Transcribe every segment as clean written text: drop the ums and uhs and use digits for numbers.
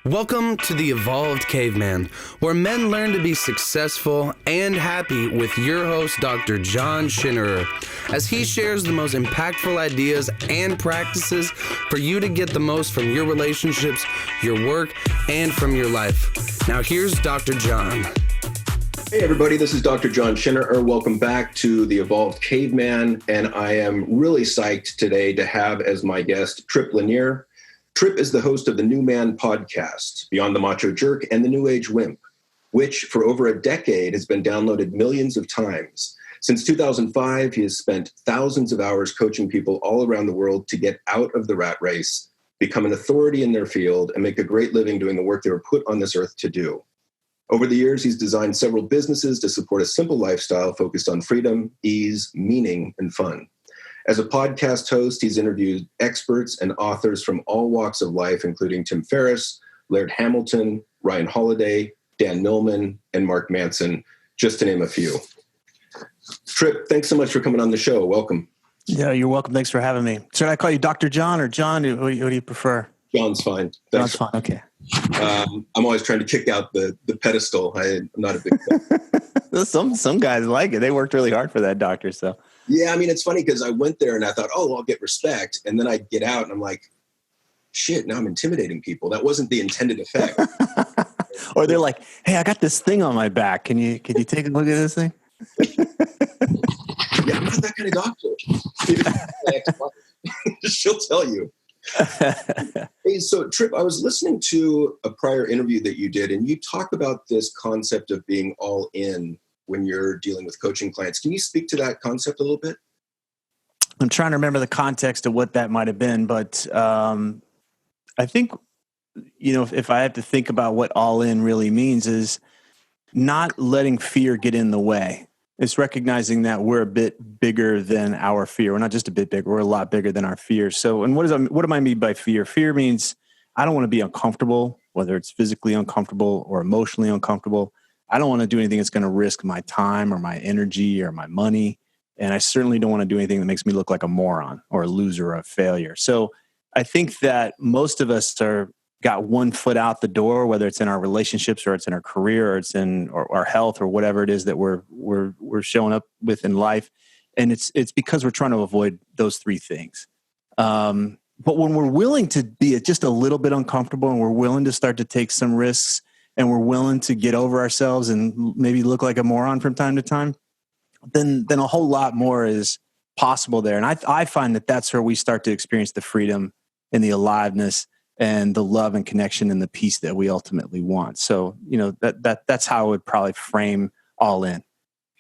Welcome to the Evolved Caveman, where men learn to be successful and happy with your host, Dr. John Schinnerer, as he shares the most impactful ideas and practices for you to get the most from your relationships, your work, and from your life. Now here's Dr. John. Hey everybody, this is Dr. John Schinnerer. Welcome back to the Evolved Caveman, and I am really psyched today to have as my guest Tripp Lanier. Tripp is the host of the New Man podcast, Beyond the Macho Jerk and the New Age Wimp, which for over a decade has been downloaded millions of times. Since 2005, he has spent thousands of hours coaching people all around the world to get out of the rat race, become an authority in their field, and make a great living doing the work they were put on this earth to do. Over the years, he's designed several businesses to support a simple lifestyle focused on freedom, ease, meaning, and fun. As a podcast host, he's interviewed experts and authors from all walks of life, including Tim Ferriss, Laird Hamilton, Ryan Holiday, Dan Millman, and Mark Manson, just to name a few. Tripp, thanks so much for coming on the show. Welcome. Yeah, you're welcome. Thanks for having me. Should I call you Dr. John or John? What do you prefer? John's fine. Thanks. John's fine. Okay. I'm always trying to kick out the pedestal. I'm not a big fan. Some guys like it. They worked really hard for that doctor. So yeah, I mean, it's funny because I went there and I thought, oh, I'll get respect. And then I get out and I'm like, shit, now I'm intimidating people. That wasn't the intended effect. Or they're like, hey, I got this thing on my back. Can you take a look at this thing? Yeah, I'm not that kind of doctor. She'll tell you. Hey, so Tripp, I was listening to a prior interview that you did, and you talk about this concept of being all in when you're dealing with coaching clients. Can you speak to that concept a little bit? I'm trying to remember the context of what that might have been, but I think, if I have to think about what all in really means is not letting fear get in the way. It's recognizing that we're a bit bigger than our fear. We're not just a bit bigger, we're a lot bigger than our fear. So, and what do I mean by fear? Fear means I don't want to be uncomfortable, whether it's physically uncomfortable or emotionally uncomfortable. I don't want to do anything that's going to risk my time or my energy or my money. And I certainly don't want to do anything that makes me look like a moron or a loser or a failure. So I think that most of us got one foot out the door, whether it's in our relationships or it's in our career or it's in our health or whatever it is that we're showing up with in life. And it's because we're trying to avoid those three things. But when we're willing to be just a little bit uncomfortable and we're willing to start to take some risks and we're willing to get over ourselves and maybe look like a moron from time to time, then a whole lot more is possible there. And I find that that's where we start to experience the freedom and the aliveness and the love and connection and the peace that we ultimately want. So, that's how I would probably frame all in.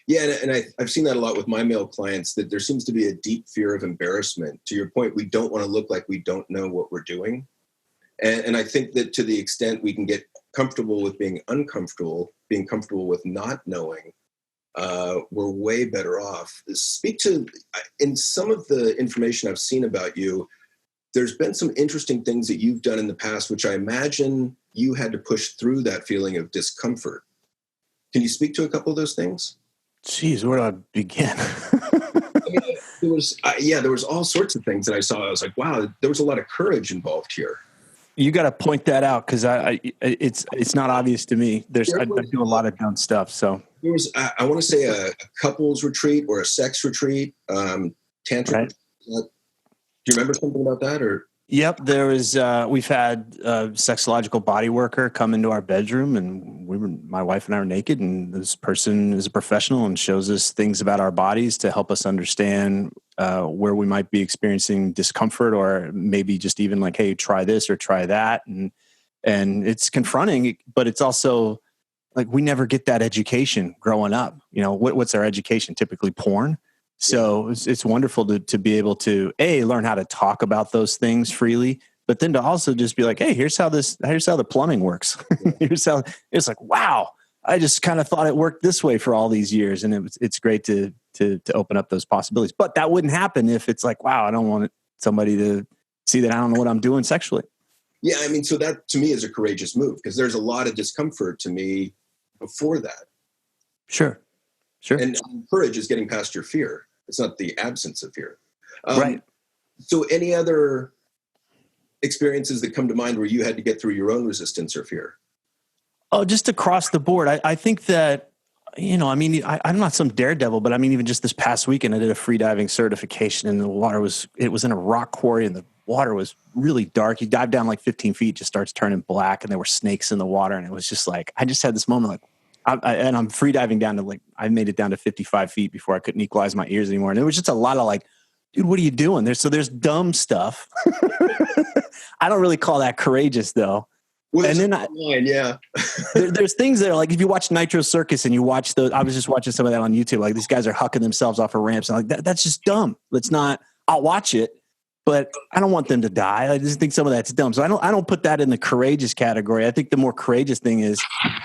Yeah, and I've seen that a lot with my male clients, that there seems to be a deep fear of embarrassment. To your point, we don't want to look like we don't know what we're doing. And I think that to the extent we can get comfortable with being uncomfortable, being comfortable with not knowing, we're way better off. Speak to, in some of the information I've seen about you, there's been some interesting things that you've done in the past, which I imagine you had to push through that feeling of discomfort. Can you speak to a couple of those things? Jeez, where do I begin? There was all sorts of things that I saw. I was like, wow, there was a lot of courage involved here. You got to point that out because it's not obvious to me. I do a lot of dumb stuff. So there was, I want to say a couples retreat or a sex retreat, tantra. Right. Do you remember something about that? Or yep, there was. We've had a sexological bodyworker come into our bedroom, and my wife and I were naked, and this person is a professional and shows us things about our bodies to help us understand where we might be experiencing discomfort, or maybe just even like, hey, try this or try that, and it's confronting, but it's also like we never get that education growing up. What's our education? Typically, porn. So it's wonderful to be able to learn how to talk about those things freely, but then to also just be like, hey, here's how the plumbing works. Here's how it's like, wow, I just kind of thought it worked this way for all these years. And it's great to open up those possibilities, but that wouldn't happen if it's like, wow, I don't want somebody to see that I don't know what I'm doing sexually. Yeah. I mean, so that to me is a courageous move because there's a lot of discomfort to me before that. Sure. And courage is getting past your fear. It's not the absence of fear. Right. So any other experiences that come to mind where you had to get through your own resistance or fear? Oh, just across the board. I think that, I'm not some daredevil, but I mean, even just this past weekend, I did a freediving certification, and it was in a rock quarry, and the water was really dark. You dive down like 15 feet, just starts turning black, and there were snakes in the water. And it was just like, I just had this moment like, I'm freediving down to I made it down to 55 feet before I couldn't equalize my ears anymore. And it was just a lot of like, dude, what are you doing? There's dumb stuff. I don't really call that courageous though. Well, and then there's things that are like, if you watch Nitro Circus and you watch I was just watching some of that on YouTube. Like these guys are hucking themselves off of ramps. And like that's just dumb. I'll watch it, but I don't want them to die. I just think some of that's dumb. So I don't put that in the courageous category. I think the more courageous thing is,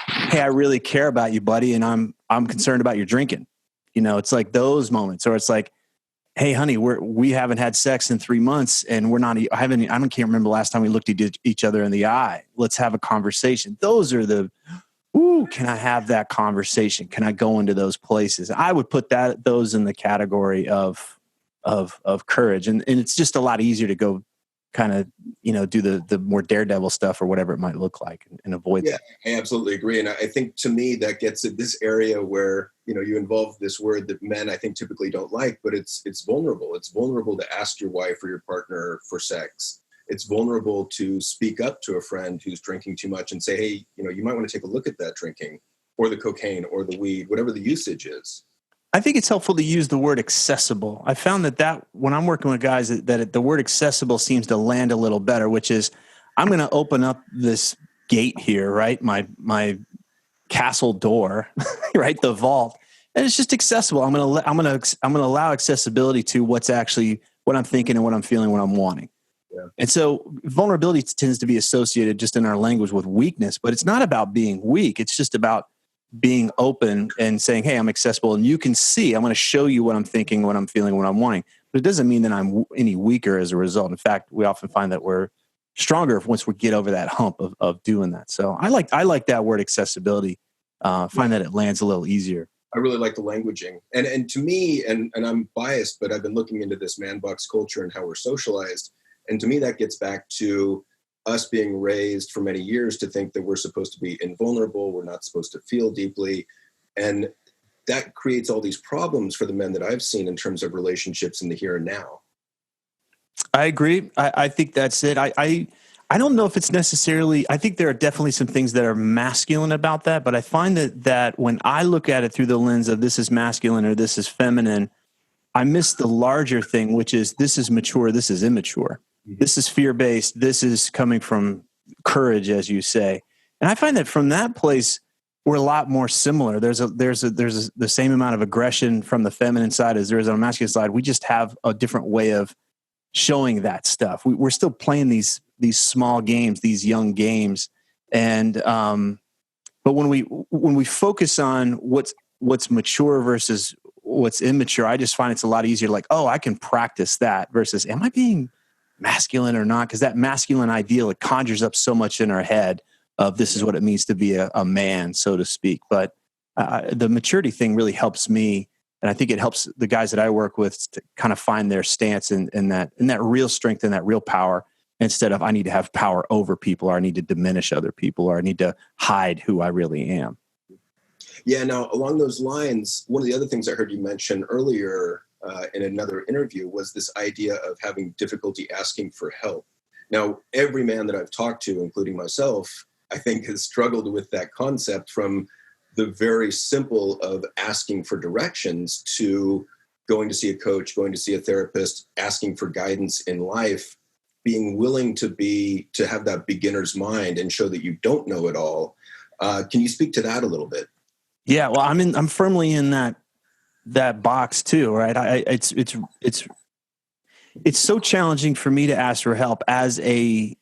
hey, I really care about you, buddy, and I'm concerned about your drinking. It's like those moments, or it's like, hey, honey, we haven't had sex in 3 months, and can't remember the last time we looked at each other in the eye. Let's have a conversation. Those are can I have that conversation? Can I go into those places? I would put those in the category of courage. And it's just a lot easier to go kind of, do the more daredevil stuff or whatever it might look like and avoid that. I absolutely agree. And I think to me that gets at this area where, you involve this word that men I think typically don't like, but it's vulnerable. It's vulnerable to ask your wife or your partner for sex. It's vulnerable to speak up to a friend who's drinking too much and say, hey, you might want to take a look at that drinking or the cocaine or the weed, whatever the usage is. I think it's helpful to use the word accessible. I found that when I'm working with guys, that the word accessible seems to land a little better, which is I'm going to open up this gate here, right? My castle door, right? The vault, and it's just accessible. I'm going to allow accessibility to what I'm thinking and what I'm feeling, what I'm wanting. Yeah. And so vulnerability tends to be associated just in our language with weakness, but it's not about being weak. It's just about being open and saying, hey, I'm accessible and you can see, I'm going to show you what I'm thinking, what I'm feeling, what I'm wanting. But it doesn't mean that I'm any weaker as a result. In fact, we often find that we're stronger once we get over that hump of doing that. So I like that word accessibility. Find that it lands a little easier. I really like the languaging. And to me, and I'm biased, but I've been looking into this man box culture and how we're socialized. And to me, that gets back to us being raised for many years to think that we're supposed to be invulnerable. We're not supposed to feel deeply. And that creates all these problems for the men that I've seen in terms of relationships in the here and now. I agree. I think that's it. I don't know if it's necessarily, I think there are definitely some things that are masculine about that, but I find that when I look at it through the lens of this is masculine or this is feminine, I miss the larger thing, which is this is mature, this is immature. This is fear-based. This is coming from courage, as you say. And I find that from that place, we're a lot more similar. There's the same amount of aggression from the feminine side as there is on the masculine side. We just have a different way of showing that stuff. We're still playing these small games, these young games. And but when we focus on what's mature versus what's immature, I just find it's a lot easier. Like, oh, I can practice that versus, am I being masculine or not? Because that masculine ideal, it conjures up so much in our head of this is what it means to be a man, so to speak. But the maturity thing really helps me, and I think it helps the guys that I work with to kind of find their stance in that real strength and that real power, instead of I need to have power over people, or I need to diminish other people, or I need to hide who I really am. Yeah. Now, along those lines, one of the other things I heard you mention earlier in another interview was this idea of having difficulty asking for help. Now, every man that I've talked to, including myself, I think has struggled with that concept, from the very simple of asking for directions to going to see a coach, going to see a therapist, asking for guidance in life, being willing to have that beginner's mind and show that you don't know it all. Can you speak to that a little bit? Yeah, well, I'm firmly in that box too, right? It's so challenging for me to ask for help as a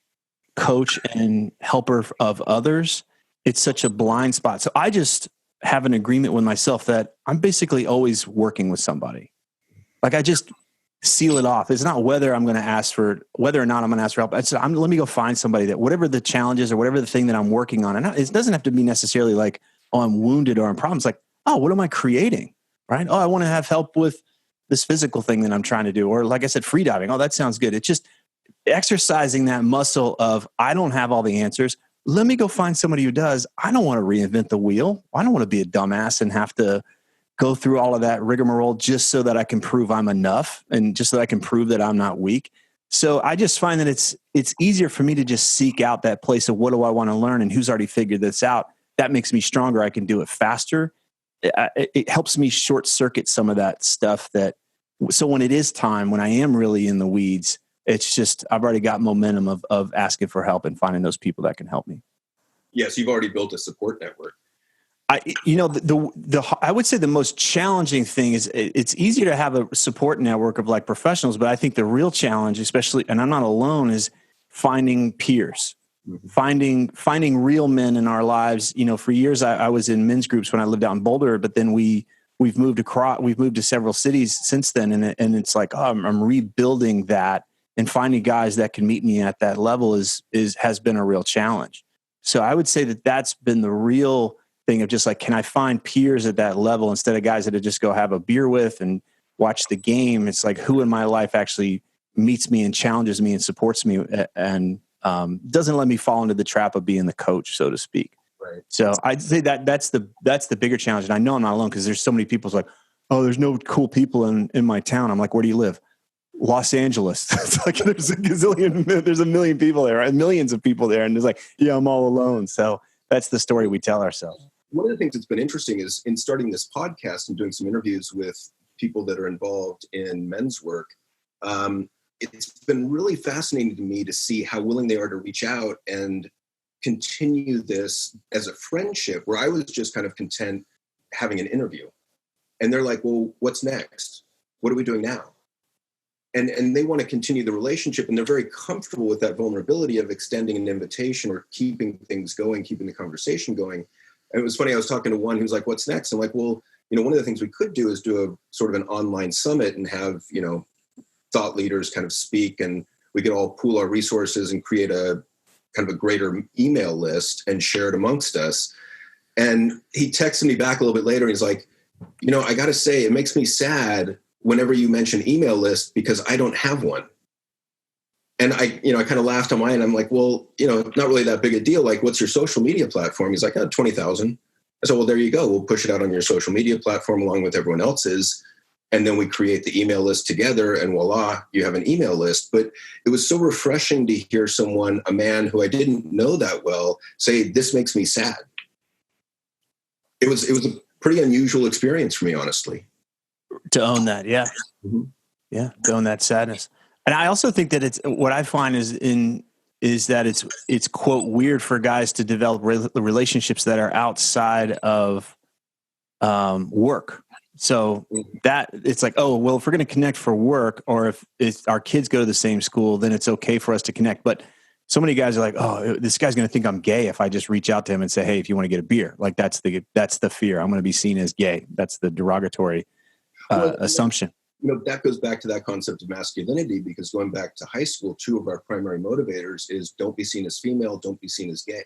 coach and helper of others. It's such a blind spot. So I just have an agreement with myself that I'm basically always working with somebody. Like I just seal it off. It's not whether or not I'm going to ask for help. Let me go find somebody that whatever the challenge is or whatever the thing that I'm working on. And it doesn't have to be necessarily like, oh, I'm wounded or I'm problems. Like, oh, what am I creating? Right? Oh, I want to have help with this physical thing that I'm trying to do. Or like I said, freediving. Oh, that sounds good. It's just exercising that muscle of, I don't have all the answers. Let me go find somebody who does. I don't want to reinvent the wheel. I don't want to be a dumbass and have to go through all of that rigmarole just so that I can prove I'm enough and just so that I can prove that I'm not weak. So I just find that it's easier for me to just seek out that place of what do I want to learn and who's already figured this out. That makes me stronger. I can do it faster. It helps me short circuit some of that stuff so when it is time, when I am really in the weeds, it's just, I've already got momentum of asking for help and finding those people that can help me. Yes. You've already built a support network. I would say the most challenging thing is it's easier to have a support network of like professionals, but I think the real challenge, especially, and I'm not alone, is finding peers, finding real men in our lives. For years I was in men's groups when I lived out in Boulder, but then we've moved to several cities since then. And it's like, I'm rebuilding that, and finding guys that can meet me at that level has been a real challenge. So I would say that's been the real thing of just like, can I find peers at that level instead of guys that I just go have a beer with and watch the game? It's like, who in my life actually meets me and challenges me and supports me and doesn't let me fall into the trap of being the coach, so to speak. Right. So I'd say that's the bigger challenge. And I know I'm not alone because there's so many people who's like, oh, there's no cool people in my town. I'm like, where do you live? Los Angeles. It's like there's a million people there, right? Millions of people there. And it's like, yeah, I'm all alone. So that's the story we tell ourselves. One of the things that's been interesting is in starting this podcast and doing some interviews with people that are involved in men's work, it's been really fascinating to me to see how willing they are to reach out and continue this as a friendship, where I was just kind of content having an interview. And they're like, well, what's next? What are we doing now? And they want to continue the relationship, and they're very comfortable with that vulnerability of extending an invitation or keeping things going, keeping the conversation going. And it was funny, I was talking to one who's like, what's next? I'm like, well, one of the things we could do is do a sort of an online summit and have, thought leaders kind of speak, and we could all pool our resources and create a kind of a greater email list and share it amongst us. And he texted me back a little bit later, and he's like, I got to say, it makes me sad whenever you mention email list because I don't have one. And I kind of laughed on my end. I'm like, well, not really that big a deal. Like, what's your social media platform? He's like, 20,000. I said, well, there you go. We'll push it out on your social media platform along with everyone else's. And then we create the email list together, and voila, you have an email list. But it was so refreshing to hear someone, a man who I didn't know that well, say, this makes me sad. It was a pretty unusual experience for me, honestly. To own that, yeah. Mm-hmm. Yeah, to own that sadness. And I also think that what I find is that it's quote weird for guys to develop relationships that are outside of work. So that it's like, oh, well, if we're going to connect for work, or if our kids go to the same school, then it's okay for us to connect. But so many guys are like, oh, this guy's going to think I'm gay if I just reach out to him and say, hey, if you want to get a beer, like that's the fear. I'm going to be seen as gay. That's the derogatory assumption. That goes back to that concept of masculinity, because going back to high school, two of our primary motivators is don't be seen as female, don't be seen as gay.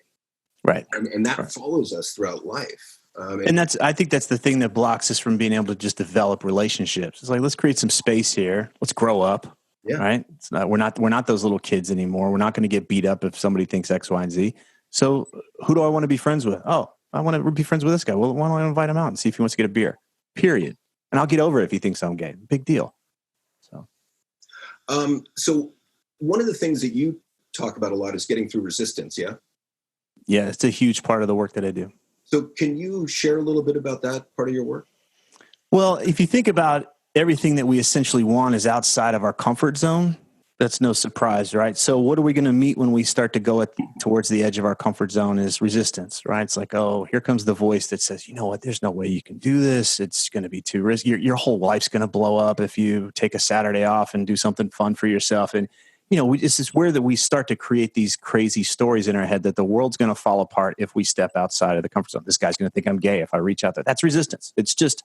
Right. And that follows us throughout life. And I think that's the thing that blocks us from being able to just develop relationships. It's like, let's create some space here. Let's grow up. Yeah. Right. We're not those little kids anymore. We're not going to get beat up if somebody thinks X, Y, and Z. So who do I want to be friends with? Oh, I want to be friends with this guy. Well, why don't I invite him out and see if he wants to get a beer? Period. And I'll get over it if he thinks I'm gay. Big deal. So one of the things that you talk about a lot is getting through resistance. Yeah. Yeah. It's a huge part of the work that I do. So can you share a little bit about that part of your work? Well, if you think about everything that we essentially want is outside of our comfort zone, that's no surprise, right? So what are we going to meet when we start to go towards the edge of our comfort zone is resistance, right? It's like, oh, here comes the voice that says, you know what, there's no way you can do this. It's going to be too risky. Your whole life's going to blow up if you take a Saturday off and do something fun for yourself. And, this is where that we start to create these crazy stories in our head that the world's going to fall apart if we step outside of the comfort zone. This guy's going to think I'm gay if I reach out there. That's resistance. It's just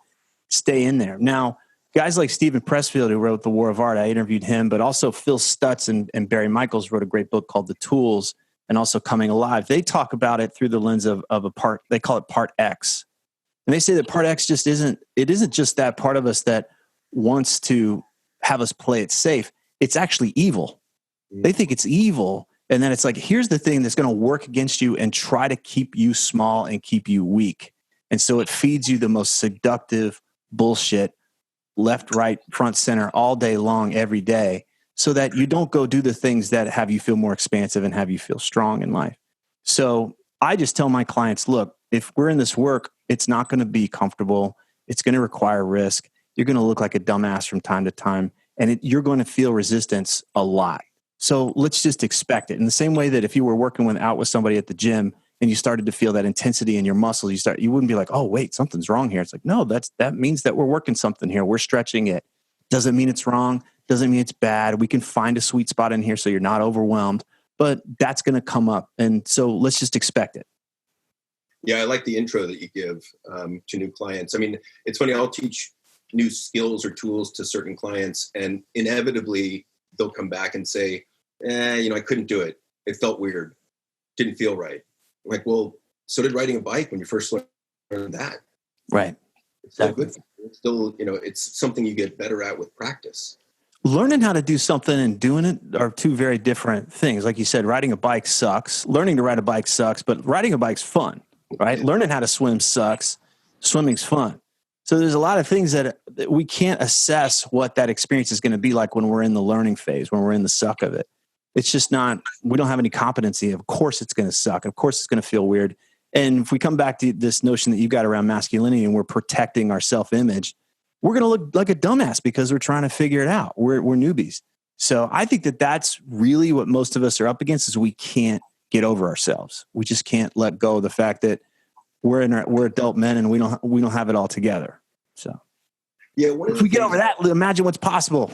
stay in there. Now, guys like Stephen Pressfield, who wrote The War of Art, I interviewed him, but also Phil Stutz and Barry Michaels wrote a great book called The Tools and also Coming Alive. They talk about it through the lens of a part, they call it Part X. And they say that Part X isn't just that part of us that wants to have us play it safe. It's actually evil. They think it's evil. And then it's like, here's the thing that's going to work against you and try to keep you small and keep you weak. And so it feeds you the most seductive bullshit, left, right, front, center, all day long, every day, so that you don't go do the things that have you feel more expansive and have you feel strong in life. So I just tell my clients, look, if we're in this work, it's not going to be comfortable. It's going to require risk. You're going to look like a dumbass from time to time, and you're going to feel resistance a lot. So let's just expect it. In the same way that if you were working out with somebody at the gym and you started to feel that intensity in your muscles, you wouldn't be like, oh, wait, something's wrong here. It's like, no, that means that we're working something here. We're stretching it. Doesn't mean it's wrong. Doesn't mean it's bad. We can find a sweet spot in here so you're not overwhelmed, but that's going to come up. And so let's just expect it. Yeah, I like the intro that you give to new clients. I mean, it's funny, I'll teach new skills or tools to certain clients, and inevitably they'll come back and say, I couldn't do it. It felt weird. Didn't feel right. I'm like, well, so did riding a bike when you first learned that. Right. It's still good. It's still, it's something you get better at with practice. Learning how to do something and doing it are two very different things. Like you said, riding a bike sucks. Learning to ride a bike sucks, but riding a bike's fun, right? Yeah. Learning how to swim sucks. Swimming's fun. So there's a lot of things that we can't assess what that experience is going to be like when we're in the learning phase, when we're in the suck of it. It's just not, we don't have any competency. Of course it's going to suck. Of course it's going to feel weird. And if we come back to this notion that you've got around masculinity and we're protecting our self-image, we're going to look like a dumbass because we're trying to figure it out. We're newbies. So I think that that's really what most of us are up against, is we can't get over ourselves. We just can't let go of the fact that we're adult men and we don't have it all together. So yeah, if we get over that, imagine what's possible.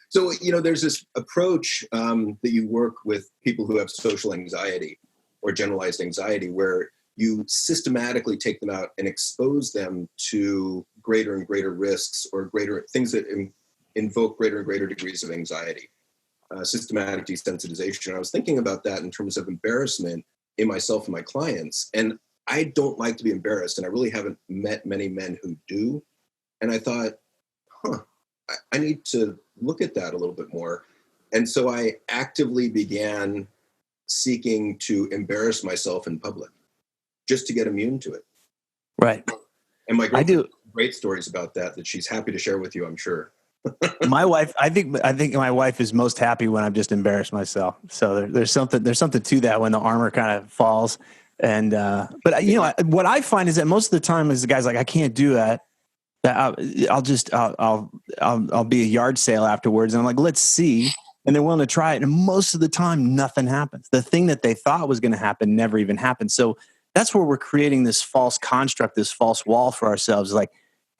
So, there's this approach that you work with people who have social anxiety or generalized anxiety, where you systematically take them out and expose them to greater and greater risks or greater things that invoke greater and greater degrees of anxiety, systematic desensitization. I was thinking about that in terms of embarrassment in myself and my clients. And I don't like to be embarrassed, and I really haven't met many men who do. And I thought, I need to look at that a little bit more. And so I actively began seeking to embarrass myself in public just to get immune to it. Right. And my girlfriend has great stories about that she's happy to share with you, I'm sure. My wife, I think my wife is most happy when I'm just embarrassed myself. So there's something to that when the armor kind of falls. And, but what I find is that most of the time is the guy's like, I can't do that. I'll be a yard sale afterwards. And I'm like, let's see. And they're willing to try it. And most of the time, nothing happens. The thing that they thought was going to happen never even happened. So that's where we're creating this false construct, this false wall for ourselves. Like,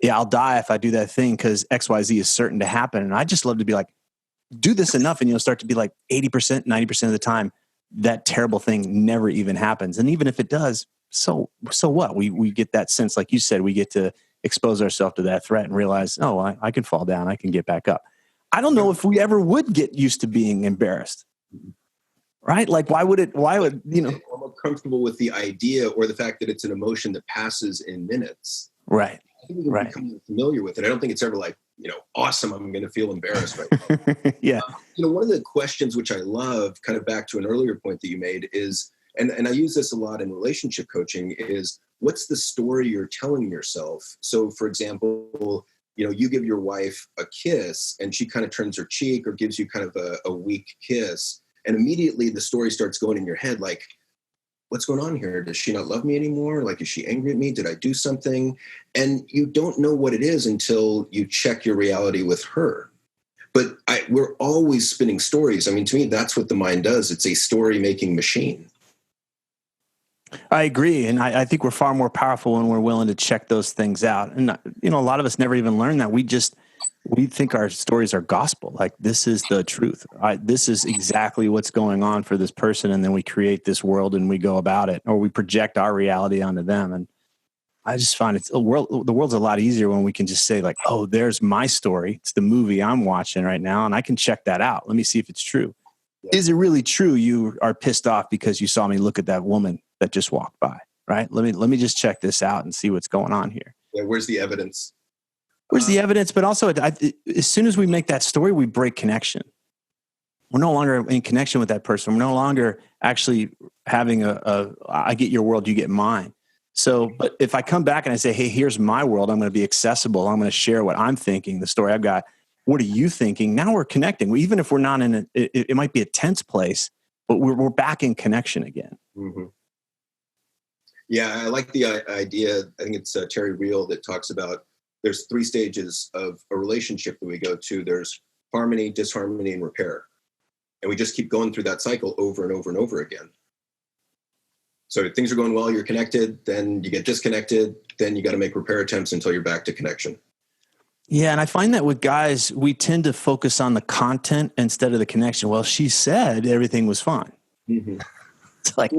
yeah, I'll die if I do that thing because XYZ is certain to happen. And I just love to be like, do this enough and you'll start to be like 80%, 90% of the time, that terrible thing never even happens. And even if it does, so what? We get that sense, like you said, we get to expose ourselves to that threat and realize, oh, I can fall down. I can get back up. I don't know if we ever would get used to being embarrassed, right? Like, why would, I'm more comfortable with the idea or the fact that it's an emotion that passes in minutes. Right. I think we can become familiar with it. I don't think it's ever like, awesome, I'm going to feel embarrassed right now. Yeah. One of the questions which I love, kind of back to an earlier point that you made, is, and I use this a lot in relationship coaching, is what's the story you're telling yourself? So, for example, you give your wife a kiss and she kind of turns her cheek or gives you kind of a weak kiss. And immediately the story starts going in your head, like, what's going on here? Does she not love me anymore? Like, is she angry at me? Did I do something? And you don't know what it is until you check your reality with her. But we're always spinning stories. I mean, to me, that's what the mind does. It's a story-making machine. I agree. And I think we're far more powerful when we're willing to check those things out. And, a lot of us never even learn that. We think our stories are gospel. Like, this is the truth. This is exactly what's going on for this person. And then we create this world and we go about it, or we project our reality onto them. And I just find the world's a lot easier when we can just say, like, oh, there's my story. It's the movie I'm watching right now. And I can check that out. Let me see if it's true. Yeah. Is it really true you are pissed off because you saw me look at that woman that just walked by, right? Let me just check this out and see what's going on here. Yeah, where's the evidence? Where's the evidence? But also, as soon as we make that story, we break connection. we're no longer in connection with that person. We're no longer actually having I get your world, you get mine. So, but if I come back and I say, hey, here's my world, I'm going to be accessible. I'm going to share what I'm thinking, the story I've got. What are you thinking? Now we're connecting. Even if we're not in it might be a tense place, but we're back in connection again. Mm-hmm. Yeah, I like the idea. I think it's Terry Real that talks about there's 3 stages of a relationship that we go to. There's harmony, disharmony, and repair. And we just keep going through that cycle over and over and over again. So if things are going well, you're connected, then you get disconnected, then you got to make repair attempts until you're back to connection. Yeah, and I find that with guys, we tend to focus on the content instead of the connection. Well, she said everything was fine. Mm-hmm. It's like,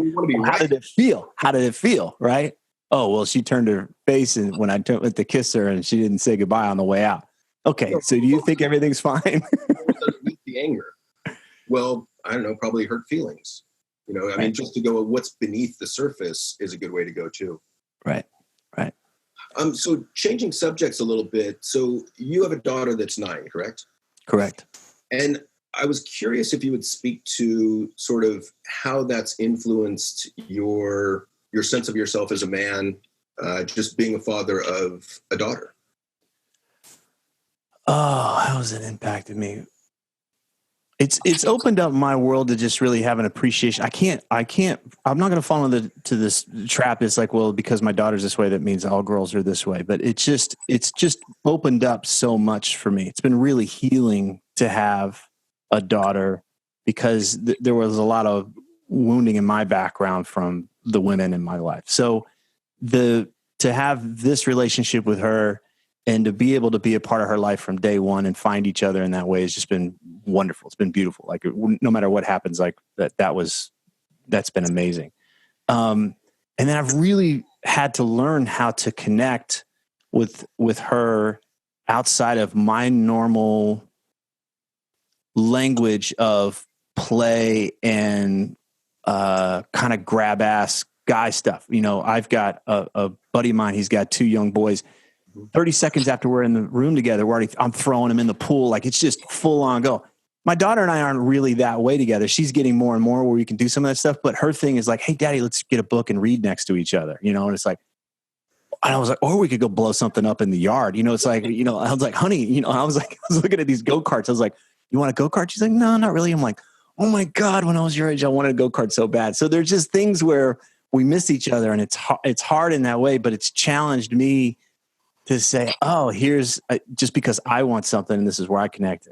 how did it feel? How did it feel? Right? Oh, well, she turned her face and when I went to kiss her and she didn't say goodbye on the way out. Okay, so do you think everything's fine? The anger. Well, I don't know, probably hurt feelings. I mean, just to go what's beneath the surface is a good way to go too. Right. So changing subjects a little bit. So you have a daughter that's 9, correct? Correct. And I was curious if you would speak to sort of how that's influenced your sense of yourself as a man, just being a father of a daughter. Oh, how has it impacted me? It's opened up my world to just really have an appreciation. I'm not going to fall into this trap. It's like, well, because my daughter's this way, that means all girls are this way. But it's just opened up so much for me. It's been really healing to have a daughter because there was a lot of wounding in my background from the women in my life. So to have this relationship with her and to be able to be a part of her life from day one and find each other in that way has just been wonderful. It's been beautiful. Like no matter what happens, like that's been amazing. And then I've really had to learn how to connect with her outside of my normal language of play and kind of grab ass guy stuff. I've got a buddy of mine. He's got 2 young boys. 30 seconds after we're in the room together, I'm throwing them in the pool. Like it's just full on go. My daughter and I aren't really that way together. She's getting more and more where we can do some of that stuff. But her thing is like, hey, daddy, let's get a book and read next to each other. And it's like, and I was like, or we could go blow something up in the yard. It's like, I was like, honey, I was looking at these go-karts. I was like, you want a go-kart? She's like, no, not really. I'm like, oh my God, when I was your age, I wanted a go-kart so bad. So there's just things where we miss each other and it's hard in that way, but it's challenged me to say, oh, here's just because I want something and this is where I connect,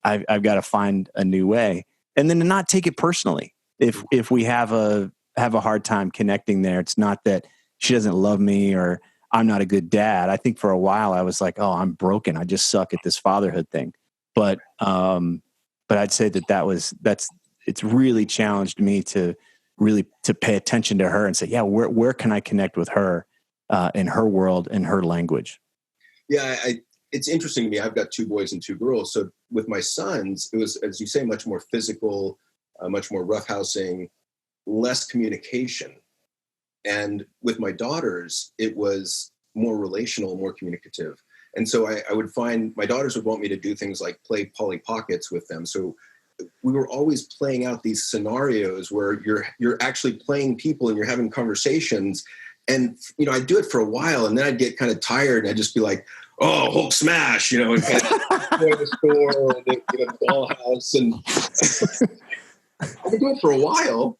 I've got to find a new way. And then to not take it personally. If we have a hard time connecting there, it's not that she doesn't love me or I'm not a good dad. I think for a while I was like, oh, I'm broken. I just suck at this fatherhood thing. But I'd say it's really challenged me to pay attention to her and say, yeah, where can I connect with her? In her world, in her language. Yeah, it's interesting to me. I've got 2 boys and 2 girls. So with my sons, it was, as you say, much more physical, much more roughhousing, less communication. And with my daughters, it was more relational, more communicative. And so I would find my daughters would want me to do things like play Polly Pockets with them. So we were always playing out these scenarios where you're actually playing people and you're having conversations. And, I'd do it for a while and then I'd get kind of tired and I'd just be like, oh, Hulk smash, and kind of go to the store and the dollhouse. And I could do it for a while.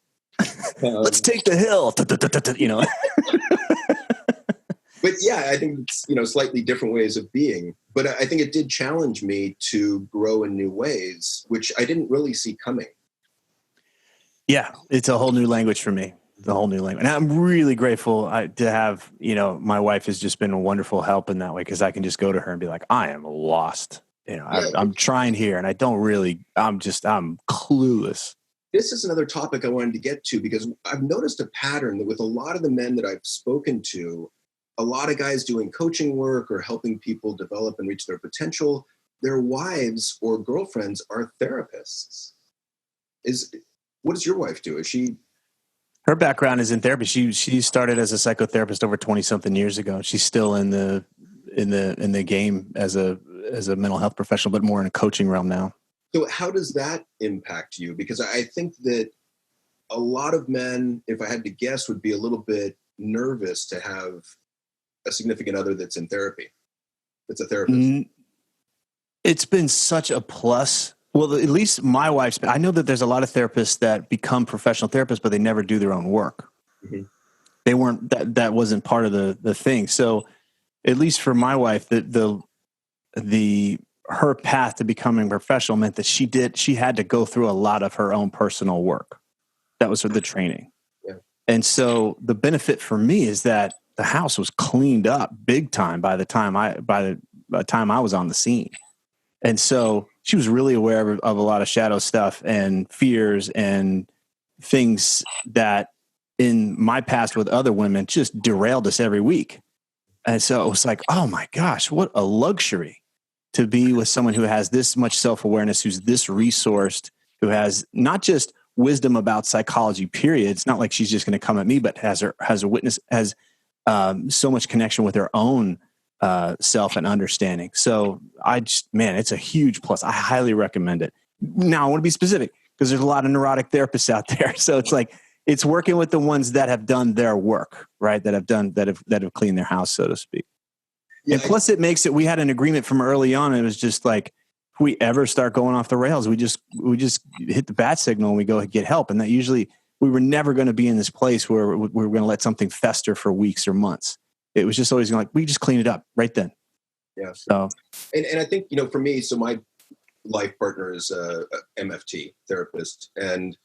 Let's take the hill, But yeah, I think it's, slightly different ways of being. But I think it did challenge me to grow in new ways, which I didn't really see coming. Yeah, it's a whole new language for me. The whole new language. And I'm really grateful to have, my wife has just been a wonderful help in that way because I can just go to her and be like, I am lost. I'm trying here and I don't really, I'm clueless. This is another topic I wanted to get to because I've noticed a pattern that with a lot of the men that I've spoken to, a lot of guys doing coaching work or helping people develop and reach their potential, their wives or girlfriends are therapists. What does your wife do? Is she... Her background is in therapy. She started as a psychotherapist over 20-something years ago. She's still in the game as a mental health professional, but more in a coaching realm now. So how does that impact you? Because I think that a lot of men, if I had to guess, would be a little bit nervous to have a significant other that's in therapy, that's a therapist. It's been such a plus. Well, at least my wife's, I know that there's a lot of therapists that become professional therapists, but they never do their own work. Mm-hmm. They weren't, that wasn't part of the thing. So at least for my wife, her path to becoming professional meant that she had to go through a lot of her own personal work. That was the training. Yeah. And so the benefit for me is that the house was cleaned up big time by the time I was on the scene. And so she was really aware of a lot of shadow stuff and fears and things that in my past with other women just derailed us every week. And so it was like, oh my gosh, what a luxury to be with someone who has this much self-awareness, who's this resourced, who has not just wisdom about psychology, period. It's not like she's just going to come at me, but has a witness, has so much connection with her own self and understanding. So it's a huge plus. I highly recommend it. Now I want to be specific because there's a lot of neurotic therapists out there. So it's like, it's working with the ones that have done their work, right? That have cleaned their house, so to speak. Yeah, and plus it makes it, we had an agreement from early on. And it was just like, if we ever start going off the rails, we just hit the bat signal and we go get help. And that usually we were never going to be in this place where we were going to let something fester for weeks or months. It was just always like, we just clean it up right then. Yeah. So, and I think, for me, so my life partner is a MFT therapist. And,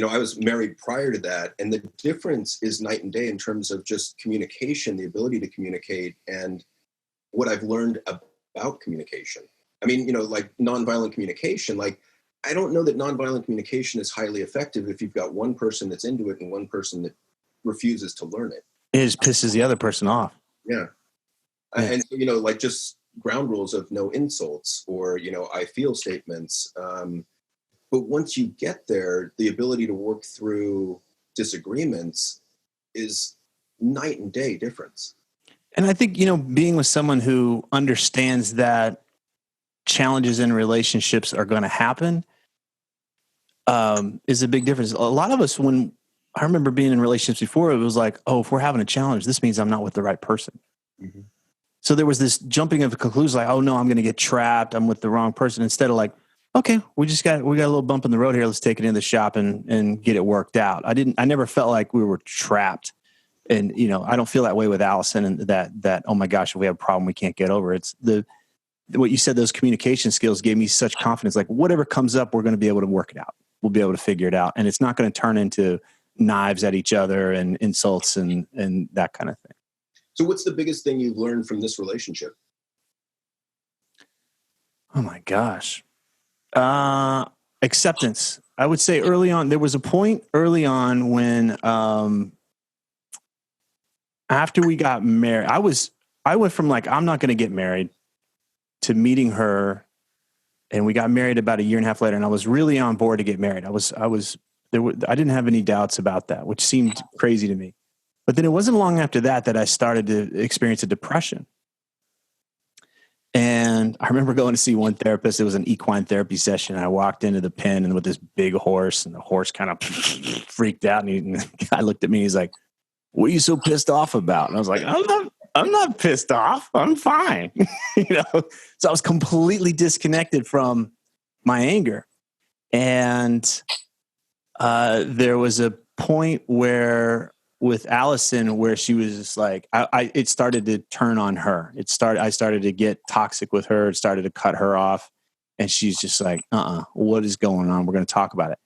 I was married prior to that. And the difference is night and day in terms of just communication, the ability to communicate, and what I've learned about communication. I mean, like nonviolent communication, like I don't know that nonviolent communication is highly effective if you've got one person that's into it and one person that refuses to learn it. It just pisses the other person off. Yeah. And so, like just ground rules of no insults or, I feel statements. But once you get there, the ability to work through disagreements is night and day difference. And I think, being with someone who understands that challenges in relationships are going to happen is a big difference. A lot of us, when I remember being in relationships before, it was like, oh, if we're having a challenge, this means I'm not with the right person. Mm-hmm. So there was this jumping of conclusions like, oh no, I'm going to get trapped. I'm with the wrong person. Instead of like, okay, we got a little bump in the road here. Let's take it in the shop and get it worked out. I never felt like we were trapped. And, I don't feel that way with Allison, and that, oh my gosh, if we have a problem, we can't get over. It's what you said, those communication skills gave me such confidence. Like whatever comes up, we're going to be able to work it out. We'll be able to figure it out. And it's not going to turn into knives at each other and insults and that kind of thing. So what's the biggest thing you've learned from this relationship? Oh my gosh. Acceptance. I would say early on, there was a point early on when, after we got married, I went from like, I'm not going to get married to meeting her. And we got married about a year and a half later. And I was really on board to get married. I didn't have any doubts about that, which seemed crazy to me. But then it wasn't long after that I started to experience a depression. And I remember going to see one therapist. It was an equine therapy session. I walked into the pen and with this big horse, and the horse kind of freaked out. And the guy looked at me. He's like, "What are you so pissed off about?" And I was like, I'm not pissed off. I'm fine. So I was completely disconnected from my anger. And there was a point where with Allison where she was just like, it started to turn on her. I started to get toxic with her. It started to cut her off. And she's just like, what is going on? We're going to talk about it.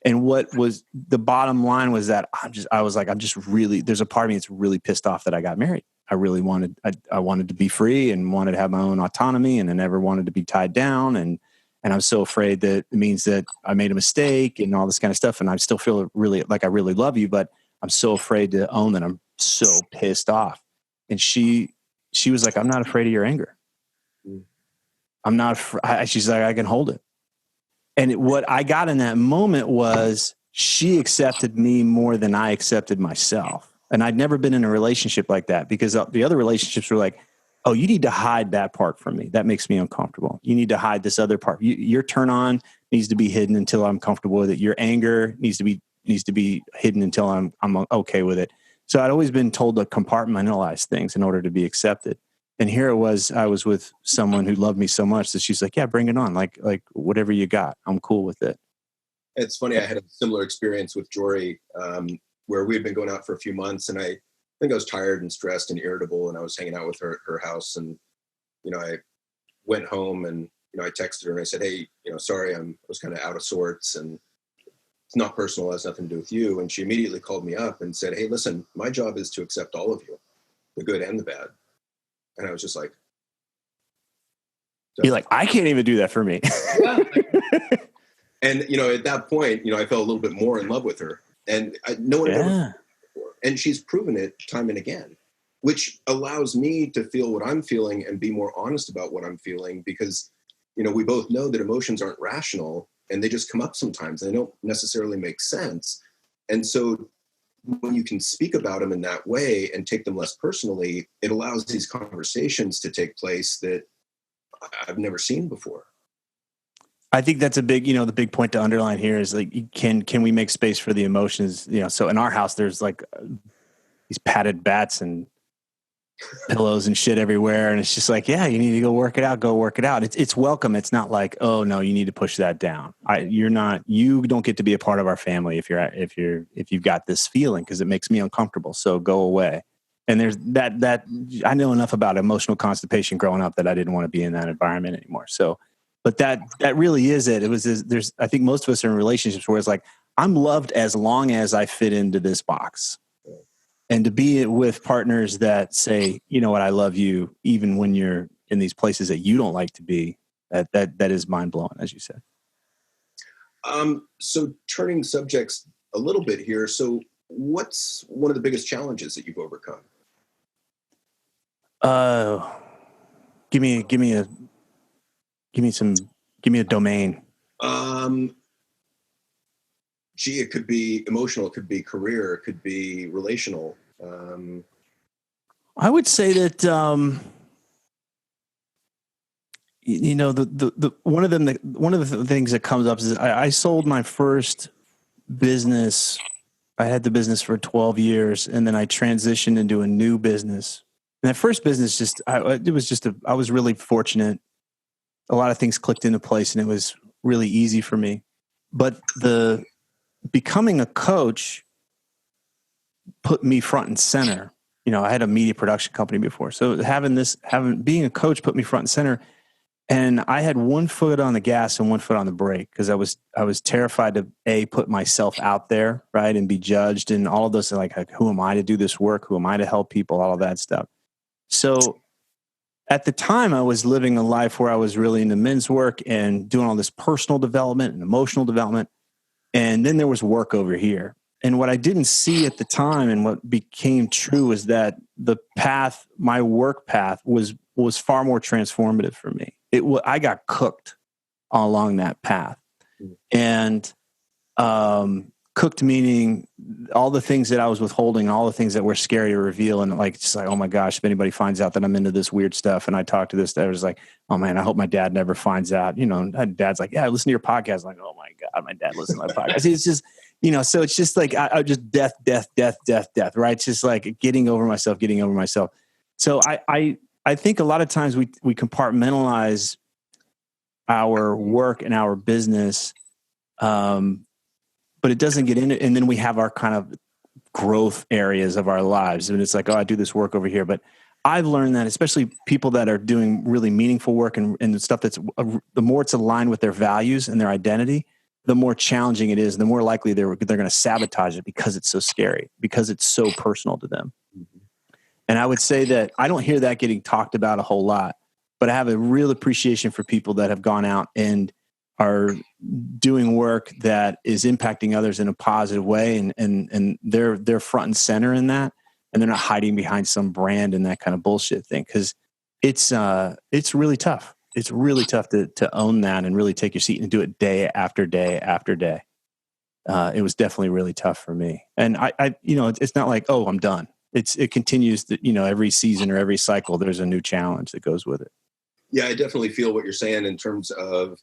And what was the bottom line was that I'm just really, there's a part of me that's really pissed off that I got married. I really wanted to be free and wanted to have my own autonomy, and I never wanted to be tied down. And I'm so afraid that it means that I made a mistake and all this kind of stuff. And I still feel really like I really love you, but I'm so afraid to own that I'm so pissed off. And she was like, I'm not afraid of your anger. I'm not, she's like, I can hold it. And what I got in that moment was she accepted me more than I accepted myself. And I'd never been in a relationship like that, because the other relationships were like, oh, you need to hide that part from me. That makes me uncomfortable. You need to hide this other part. Your turn on needs to be hidden until I'm comfortable with it. Your anger needs to be hidden until I'm okay with it. So I'd always been told to compartmentalize things in order to be accepted. And here it was, I was with someone who loved me so much that she's like, yeah, bring it on. Like whatever you got, I'm cool with it. It's funny. I had a similar experience with Jory, where we had been going out for a few months, and I think I was tired and stressed and irritable, and I was hanging out with her at her house. And, I went home and, I texted her and I said, hey, sorry, I was kind of out of sorts, and it's not personal. It has nothing to do with you. And she immediately called me up and said, hey, listen, my job is to accept all of you, the good and the bad. And I was just like, you're like, I can't even do that for me. Yeah. And, at that point, I fell a little bit more in love with her, and no one had ever done it before. And she's proven it time and again, which allows me to feel what I'm feeling and be more honest about what I'm feeling, because, we both know that emotions aren't rational and they just come up sometimes and they don't necessarily make sense. And so when you can speak about them in that way and take them less personally, it allows these conversations to take place that I've never seen before. I think that's a big, the big point to underline here is like, can we make space for the emotions? So in our house, there's like these padded bats and pillows and shit everywhere. And it's just like, yeah, you need to go work it out. It's welcome. It's not like, oh no, you need to push that down. You don't get to be a part of our family if you've got this feeling, because it makes me uncomfortable. So go away. And there's that I know enough about emotional constipation growing up that I didn't want to be in that environment anymore. So, but that really is it. It was, I think most of us are in relationships where it's like, I'm loved as long as I fit into this box. And to be with partners that say, you know what, I love you, even when you're in these places that you don't like to be, that is mind blowing, as you said. So turning subjects a little bit here. So what's one of the biggest challenges that you've overcome? Give me a domain. It could be emotional, it could be career, it could be relational. I would say that one of the things that comes up is I sold my first business. I had the business for 12 years, and then I transitioned into a new business. And that first business I was really fortunate. A lot of things clicked into place, and it was really easy for me. But becoming a coach put me front and center. I had a media production company before. So being a coach put me front and center. And I had one foot on the gas and one foot on the brake, because I was terrified to put myself out there, right, and be judged and all of those, like who am I to do this work? Who am I to help people? All of that stuff. So at the time, I was living a life where I was really into men's work and doing all this personal development and emotional development. And then there was work over here. And what I didn't see at the time, and what became true, is that my work path was far more transformative for me. I got cooked along that path. And cooked meaning all the things that I was withholding, all the things that were scary to reveal. And just like, oh my gosh, if anybody finds out that I'm into this weird stuff, and I talk to this, I was like, oh man, I hope my dad never finds out. Dad's like, yeah, listen to your podcast. I'm like, oh my God, my dad listens to my podcast. It's just, so it's just like, I just death, right? It's just like getting over myself. So I think a lot of times we compartmentalize our work and our business, but it doesn't get in it. And then we have our kind of growth areas of our lives. And it's like, oh, I do this work over here. But I've learned that, especially people that are doing really meaningful work and stuff that's the more it's aligned with their values and their identity, the more challenging it is, and the more likely they're going to sabotage it, because it's so scary, because it's so personal to them. Mm-hmm. And I would say that I don't hear that getting talked about a whole lot, but I have a real appreciation for people that have gone out and are doing work that is impacting others in a positive way, and they're front and center in that, and they're not hiding behind some brand and that kind of bullshit thing, because it's really tough. It's really tough to own that and really take your seat and do it day after day after day. It was definitely really tough for me, and I it's not like, oh, I'm done. it continues to, every season or every cycle, there's a new challenge that goes with it. Yeah, I definitely feel what you're saying in terms of,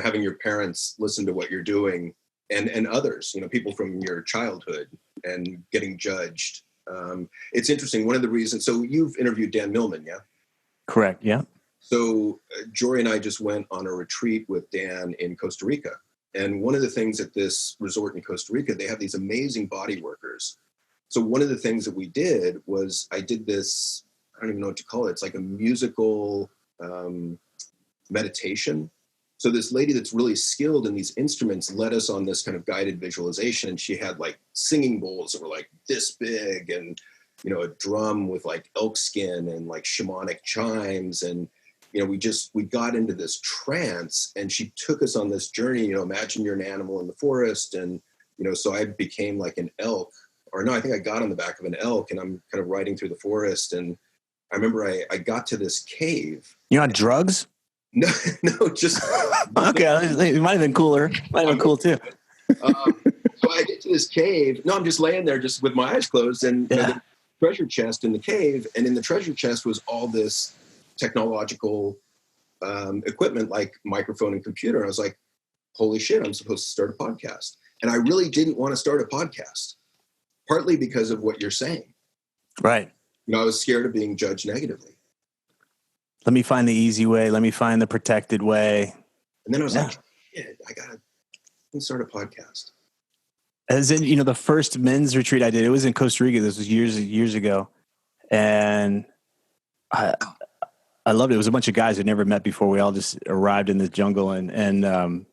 having your parents listen to what you're doing and others, people from your childhood and getting judged. It's interesting. One of the reasons, so you've interviewed Dan Millman, yeah? Correct. Yeah. So Jory and I just went on a retreat with Dan in Costa Rica. And one of the things at this resort in Costa Rica, they have these amazing body workers. So one of the things that we did was I did this, I don't even know what to call it. It's like a musical meditation. So this lady that's really skilled in these instruments led us on this kind of guided visualization. And she had like singing bowls that were like this big and, a drum with like elk skin and like shamanic chimes. And, we got into this trance and she took us on this journey, imagine you're an animal in the forest. And, so I became like an elk, or no, I think I got on the back of an elk and I'm kind of riding through the forest. And I remember I got to this cave. You're on drugs? No, just. Okay. It might've been cooler. Might've been cool too. So I get to this cave. No, I'm just laying there just with my eyes closed and the treasure chest in the cave. And in the treasure chest was all this technological equipment like microphone and computer. And I was like, holy shit, I'm supposed to start a podcast. And I really didn't want to start a podcast, partly because of what you're saying. Right. I was scared of being judged negatively. Let me find the easy way. Let me find the protected way. And then I was like, shit, I got to start a podcast. As in, the first men's retreat I did, it was in Costa Rica. This was years ago. And I loved it. It was a bunch of guys I'd never met before. We all just arrived in the jungle and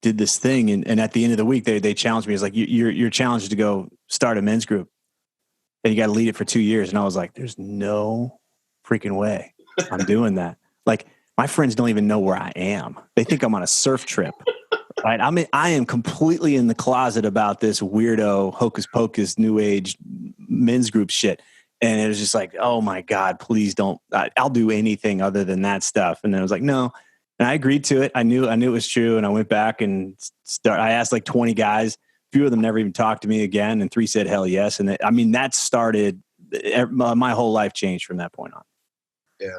did this thing. And at the end of the week, they challenged me. It's like, you're challenged to go start a men's group and you got to lead it for 2 years. And I was like, there's no freaking way I'm doing that. Like, my friends don't even know where I am. They think I'm on a surf trip, right? I am completely in the closet about this weirdo hocus pocus new age men's group shit. And it was just like, oh my God, please don't, I'll do anything other than that stuff. And then I was like, no. And I agreed to it. I knew it was true. And I went back and I asked like 20 guys. A few of them never even talked to me again. And 3 said, hell yes. And that started, my whole life changed from that point on. Yeah.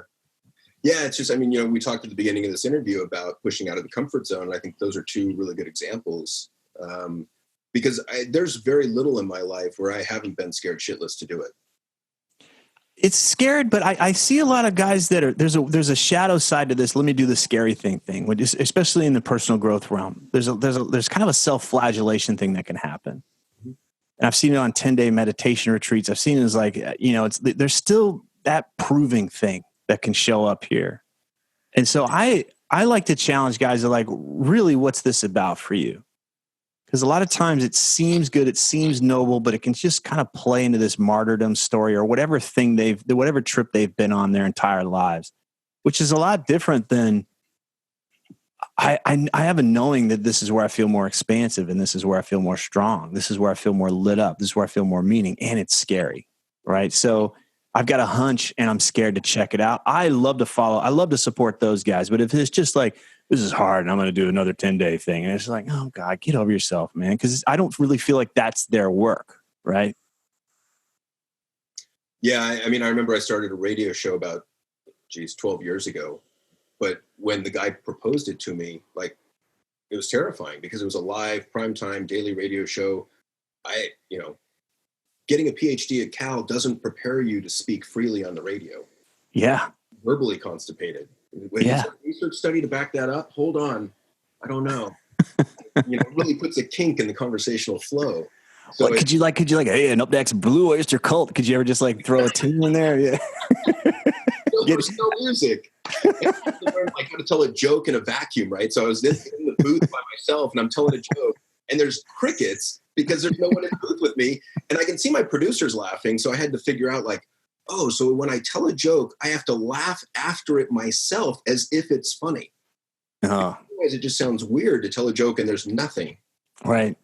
Yeah. It's just, we talked at the beginning of this interview about pushing out of the comfort zone. And I think those are 2 really good examples. Because there's very little in my life where I haven't been scared shitless to do it. It's scared, but I see a lot of guys that are, there's a shadow side to this. Let me do the scary thing, especially in the personal growth realm. There's kind of a self-flagellation thing that can happen. Mm-hmm. And I've seen it on 10-day meditation retreats. I've seen it as like, there's still that proving thing that can show up here. And so I like to challenge guys that like, really, what's this about for you? Because a lot of times it seems good, it seems noble, but it can just kind of play into this martyrdom story or whatever trip they've been on their entire lives, which is a lot different than I have a knowing that this is where I feel more expansive and this is where I feel more strong. This is where I feel more lit up. This is where I feel more meaning, and it's scary, right? So I've got a hunch and I'm scared to check it out. I love to support those guys, but if it's just like, this is hard and I'm going to do another 10-day thing. And it's like, oh God, get over yourself, man. Because I don't really feel like that's their work, right? Yeah. I remember I started a radio show about, 12 years ago. But when the guy proposed it to me, like, it was terrifying because it was a live primetime daily radio show. Getting a PhD at Cal doesn't prepare you to speak freely on the radio. Yeah. Verbally constipated. Wait, is there a research study to back that up? Hold on. I don't know. It really puts a kink in the conversational flow. So could you like, hey, an up next Blue Oyster Cult? Could you ever just like throw a tune in there? Yeah. There's no music. I learned like how to tell a joke in a vacuum, right? So I was in the booth by myself and I'm telling a joke and there's crickets because there's no one in the booth with me. And I can see my producers laughing. So I had to figure out like, oh, so when I tell a joke, I have to laugh after it myself as if it's funny. Uh-huh. Otherwise, it just sounds weird to tell a joke and there's nothing. Right.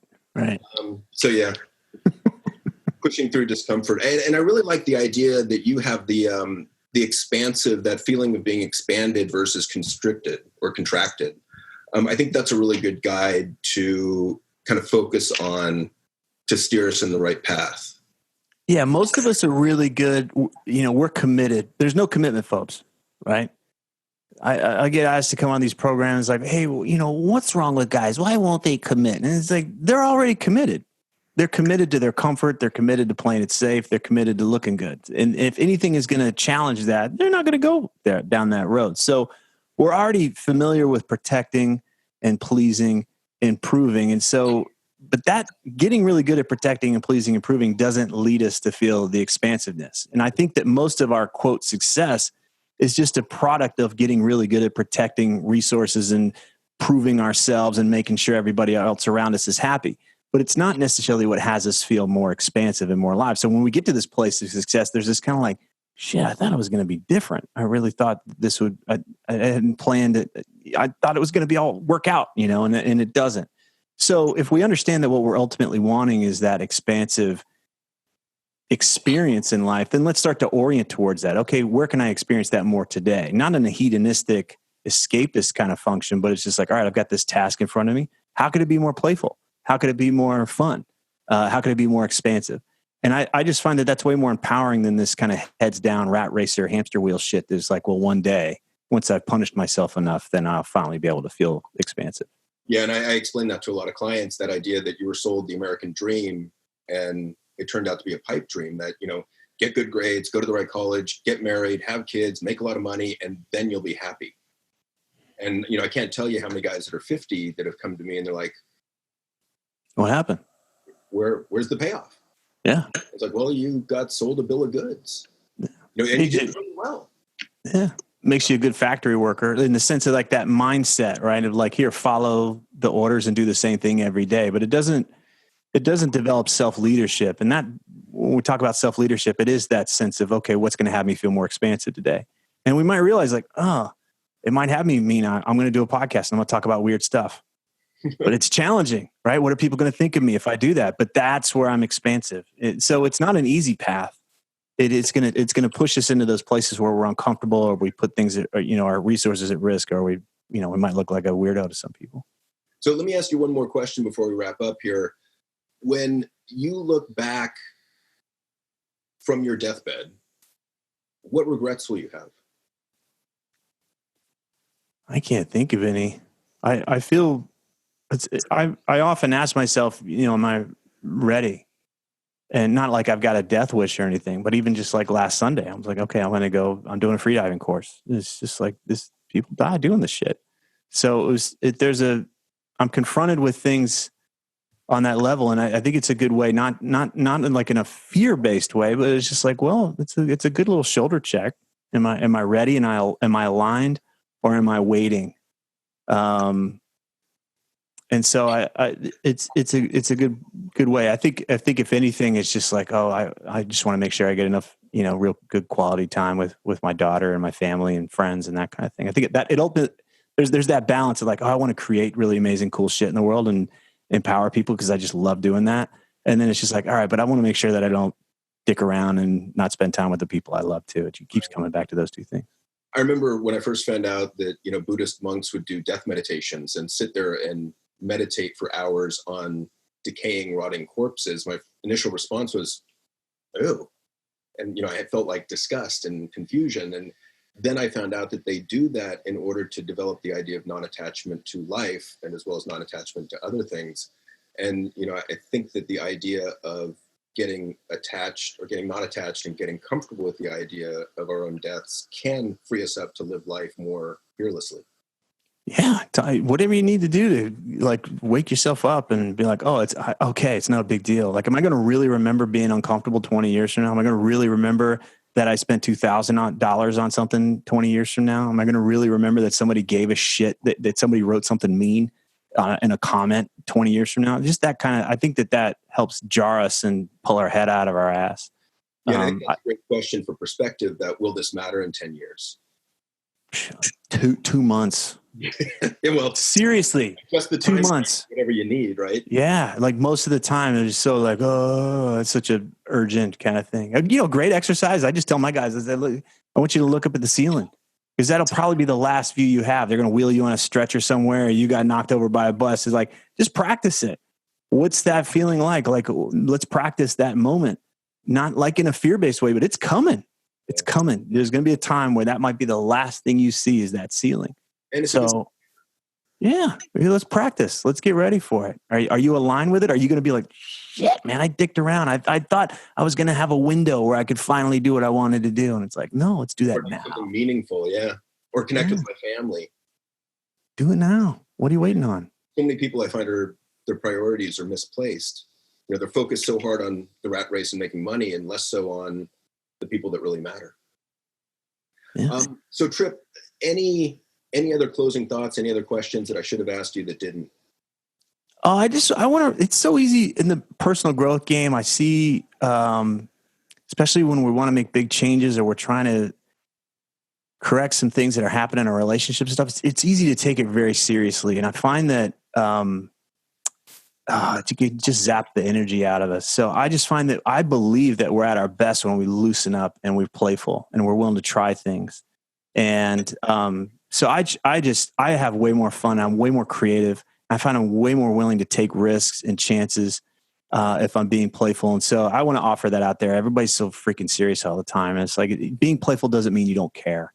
So yeah, pushing through discomfort. And I really like the idea that you have the expansive, that feeling of being expanded versus constricted or contracted. I think that's a really good guide to kind of focus on to steer us in the right path. Yeah, most of us are really good. We're committed. There's no commitment phobes, right? I get asked to come on these programs like, hey, what's wrong with guys? Why won't they commit? And it's like, they're already committed. They're committed to their comfort. They're committed to playing it safe. They're committed to looking good. And if anything is going to challenge that, they're not going to go there down that road. So we're already familiar with protecting and pleasing and proving. And so, but that getting really good at protecting and pleasing and proving doesn't lead us to feel the expansiveness. And I think that most of our quote success is just a product of getting really good at protecting resources and proving ourselves and making sure everybody else around us is happy. But it's not necessarily what has us feel more expansive and more alive. So when we get to this place of success, there's this kind of like, shit, I thought it was going to be different. I really thought this would, I hadn't planned it. I thought it was going to be all work out, and it doesn't. So if we understand that what we're ultimately wanting is that expansive experience in life, then let's start to orient towards that. Okay, where can I experience that more today? Not in a hedonistic, escapist kind of function, but it's just like, all right, I've got this task in front of me. How could it be more playful? How could it be more fun? How could it be more expansive? And I just find that that's way more empowering than this kind of heads down rat racer hamster wheel shit. That's like, well, one day, once I've punished myself enough, then I'll finally be able to feel expansive. Yeah, and I explain that to a lot of clients, that idea that you were sold the American dream and it turned out to be a pipe dream, that, get good grades, go to the right college, get married, have kids, make a lot of money, and then you'll be happy. And, I can't tell you how many guys that are 50 that have come to me and they're like, what happened? Where's the payoff? Yeah. It's like, well, you got sold a bill of goods. And you did really well. Yeah. Makes you a good factory worker in the sense of like that mindset, right? Of like, here, follow the orders and do the same thing every day. But it doesn't develop self-leadership. And that, when we talk about self-leadership, it is that sense of, okay, what's going to have me feel more expansive today? And we might realize like, it might have me mean I'm going to do a podcast and I'm going to talk about weird stuff. But it's challenging, right? What are people going to think of me if I do that? But that's where I'm expansive. So it's not an easy path. It's going to push us into those places where we're uncomfortable, or we put things that are, our resources at risk, or we might look like a weirdo to some people. So let me ask you one more question before we wrap up here. When you look back from your deathbed, what regrets will you have? I can't think of any. I feel I often ask myself, am I ready? And not like I've got a death wish or anything, but even just like last Sunday, I was like, okay, I'm doing a freediving course. It's just like this, people die doing this shit. So I'm confronted with things on that level. And I think it's a good way, not in like in a fear-based way, but it's just like, well, it's a good little shoulder check. Am I ready? And am I aligned, or am I waiting? And so it's a good way. I think if anything, it's just like, I just want to make sure I get enough, real good quality time with my daughter and my family and friends and that kind of thing. I think that there's that balance of like, I want to create really amazing, cool shit in the world and empower people because I just love doing that. And then it's just like, all right, but I want to make sure that I don't dick around and not spend time with the people I love too. It keeps coming back to those two things. I remember when I first found out that, Buddhist monks would do death meditations and sit there and meditate for hours on decaying, rotting corpses. My initial response was, oh, and, I had felt like disgust and confusion. And then I found out that they do that in order to develop the idea of non-attachment to life, and as well as non-attachment to other things. And, I think that the idea of getting attached or getting not attached and getting comfortable with the idea of our own deaths can free us up to live life more fearlessly. Yeah. Whatever you need to do to like wake yourself up and be like, oh, it's okay. It's not a big deal. Like, am I going to really remember being uncomfortable 20 years from now? Am I going to really remember that I spent $2,000 on something 20 years from now? Am I going to really remember that somebody gave a shit, that somebody wrote something mean in a comment 20 years from now? Just that kind of, I think that helps jar us and pull our head out of our ass. Yeah, I think that's a great question for perspective, that will this matter in 10 years? 2 months. Yeah, well, seriously, just the 2 months, whatever you need, right? Yeah, like most of the time, it's so like, oh, it's such a urgent kind of thing. Great exercise. I just tell my guys, I want you to look up at the ceiling, because that'll probably be the last view you have. They're going to wheel you on a stretcher somewhere, or you got knocked over by a bus. It's like, just practice it. What's that feeling like? Like, let's practice that moment. not like in a fear-based way, but it's coming. It's coming. There's going to be a time where that might be the last thing you see is that ceiling. And so, yeah, let's practice. Let's get ready for it. Are you aligned with it? Are you going to be like, shit, man, I dicked around. I thought I was going to have a window where I could finally do what I wanted to do. And it's like, no, let's do that now. Something meaningful, yeah. Or connect with my family. Do it now. What are you waiting on? So many people I find their priorities are misplaced. They're focused so hard on the rat race and making money and less so on the people that really matter. Yeah. So Tripp, any other closing thoughts, any other questions that I should have asked you that didn't? It's so easy in the personal growth game. I see, especially when we want to make big changes or we're trying to correct some things that are happening in our relationships and stuff. It's easy to take it very seriously. And I find that, you can just zap the energy out of us. So I just find that I believe that we're at our best when we loosen up and we're playful and we're willing to try things. And, so I have way more fun. I'm way more creative. I find I'm way more willing to take risks and chances if I'm being playful. And so I want to offer that out there. Everybody's so freaking serious all the time. And it's like being playful doesn't mean you don't care.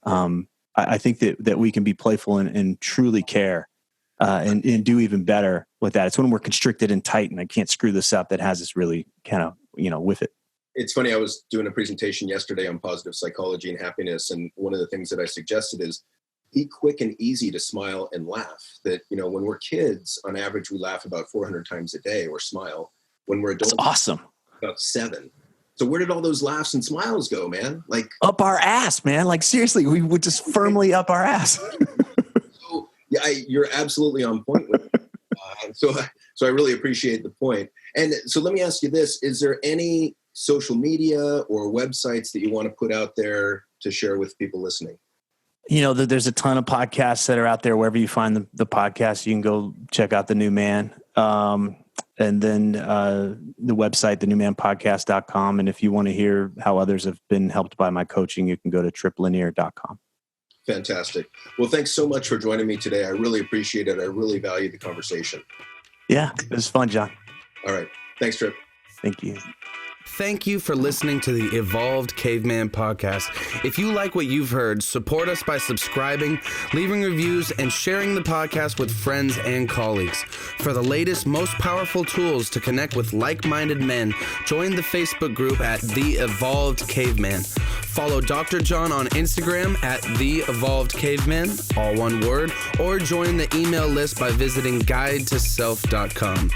I think that we can be playful and truly care and do even better with that. It's when we're constricted and tight and I can't screw this up that has us really kind of, with it. It's funny. I was doing a presentation yesterday on positive psychology and happiness. And one of the things that I suggested is be quick and easy to smile and laugh. That, when we're kids, on average, we laugh about 400 times a day or smile. When we're adults, that's awesome. About 7. So where did all those laughs and smiles go, man? Like up our ass, man. Like seriously, we would just firmly up our ass. So yeah, you're absolutely on point with it. So I really appreciate the point. And so let me ask you this: is there any social media or websites that you want to put out there to share with people listening? There's a ton of podcasts that are out there. Wherever you find the podcast, you can go check out The New Man. And then the website, thenewmanpodcast.com. And if you want to hear how others have been helped by my coaching, you can go to tripplanier.com. Fantastic. Well, thanks so much for joining me today. I really appreciate it. I really value the conversation. Yeah, it was fun, John. All right. Thanks, Tripp. Thank you. Thank you for listening to the Evolved Caveman podcast. If you like what you've heard, support us by subscribing, leaving reviews, and sharing the podcast with friends and colleagues. For the latest, most powerful tools to connect with like-minded men, join the Facebook group at The Evolved Caveman. Follow Dr. John on Instagram at The Evolved Caveman, all one word, or join the email list by visiting guidetoself.com.